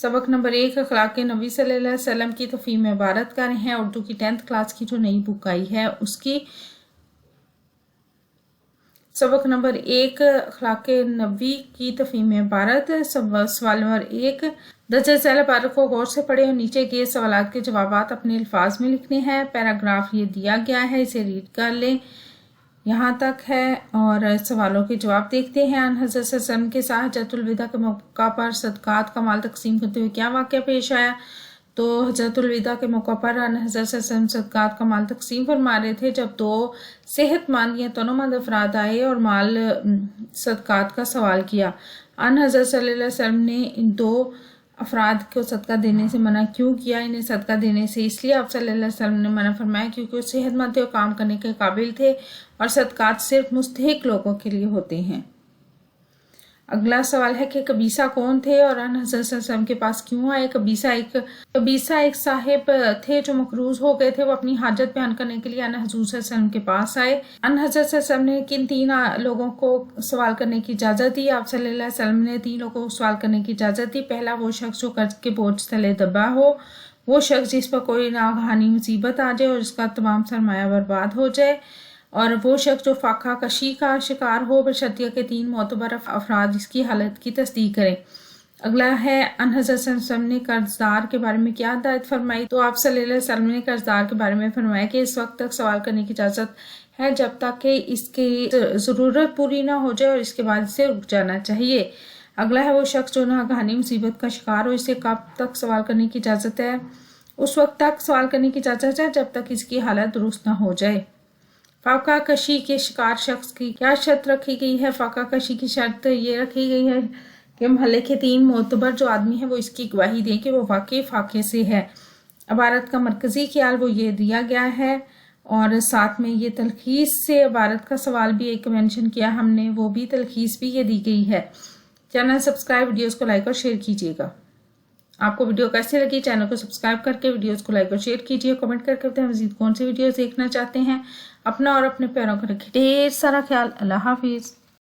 सबक नंबर 1 अखलाक नबी सल्लल्लाहु अलैहि वसल्लम की तफहीम में इबारत कर रहे हैं। उर्दू की 10th क्लास की जो नई बुक आई है उसकी। सबक नंबर 1 अखलाक नबी की तफहीम में इबारत। सवाल नंबर 1 दर्ज झैल इबारत को गौर से पढ़े और नीचे के सवाल के जवाब अपने अल्फाज में लिखने हैं। पैराग्राफ ये दिया गया है, इसे रीड कर लें, यहाँ तक है। और सवालों के जवाब देखते हैं। अन हज़रत सल्लल्लाहु अलैहि वसल्लम के साथ हज्जतुल विदा के मौका पर सदकात का माल तकसीम करते हुए क्या वाक़या पेश आया। तो हज्जतुल विदा के मौका पर अन हज़रत सल्लल्लाहु अलैहि वसल्लम सदकात का माल तकसीम फरमा रहे थे जब दो सेहतमंद या तनोमंद अफराद आए और माल सदकात का सवाल किया। अन हज़रत सल्लल्लाहु अलैहि वसल्लम ने इन दो अफराद को सदका देने से मना क्यों किया। इन्हें सदका देने से इसलिए आप सल्लल्लाहु अलैहि वसल्लम ने मना फरमाया क्योंकि वो सेहतमंद थे और काम करने के काबिल थे और सदकात सिर्फ मुस्तहिक लोगों के लिए होते हैं। अगला सवाल है कि कबीसा कौन थे और अन हज़रत सल्लल्लाहु अलैहि वसल्लम के पास क्यों आए। कबीसा एक साहिब थे जो मकरूज हो गए थे। वो अपनी हाजत बयान करने के लिए अन हज़रत सल्लल्लाहु अलैहि वसल्लम के पास आए। अन हज़रत सल्लल्लाहु अलैहि वसल्लम ने किन 3 लोगों को सवाल करने की इजाज़त दी। आप सल्लल्लाहु अलैहि वसल्लम ने 3 लोगों को सवाल करने की इजाज़त दी। पहला वो शख्स जो कर्ज के बोझ तले दबा हो, वो शख्स जिस पर कोई नागहानी मुसीबत आ जाए और उसका तमाम सरमाया बर्बाद हो जाए, और वो शख्स जो फाका कशी का शिकार हो बशर्तिया के 3 मोतबर अफराद जिसकी हालत की तस्दीक करें। अगला है अन हज़रत सल्लल्लाहु अलैहि वसल्लम ने कर्जदार के बारे में क्या हिदायत फरमाई। तो आप सल्लल्लाहु अलैहि वसल्लम ने कर्जदार के बारे में फरमाया कि इस वक्त तक सवाल करने की इजाज़त है जब तक कि इसकी ज़रूरत पूरी ना हो जाए और इसके बाद इसे रुक जाना चाहिए। अगला है वो शख्स जो नागहानी मुसीबत का शिकार हो, इसे कब तक सवाल करने की इजाज़त है। उस वक्त तक सवाल करने की इजाज़त है जब तक इसकी हालत दुरुस्त ना हो जाए। फाका कशी के शिकार शख्स की क्या शर्त रखी गई है। फाका कशी की शर्त ये रखी गई है कि महल्ले के 3 मोतबर जो आदमी है वो इसकी गवाही दें कि वो वाकई फाके से है। इबारत का मरकजी ख्याल वो ये दिया गया है और साथ में ये तलखीस से इबारत का सवाल भी एक मेंशन किया हमने, वो भी तलखीस भी ये दी गई है। चैनल सब्सक्राइब, वीडियोस को लाइक और शेयर कीजिएगा। आपको वीडियो कैसी लगी, चैनल को सब्सक्राइब करके वीडियोस को लाइक और शेयर कीजिए। कमेंट करके बताएं मज़ीद कौन सी वीडियोस देखना चाहते हैं। अपना और अपने प्यारों का रखिए ढेर सारा ख्याल। अल्लाह हाफिज़।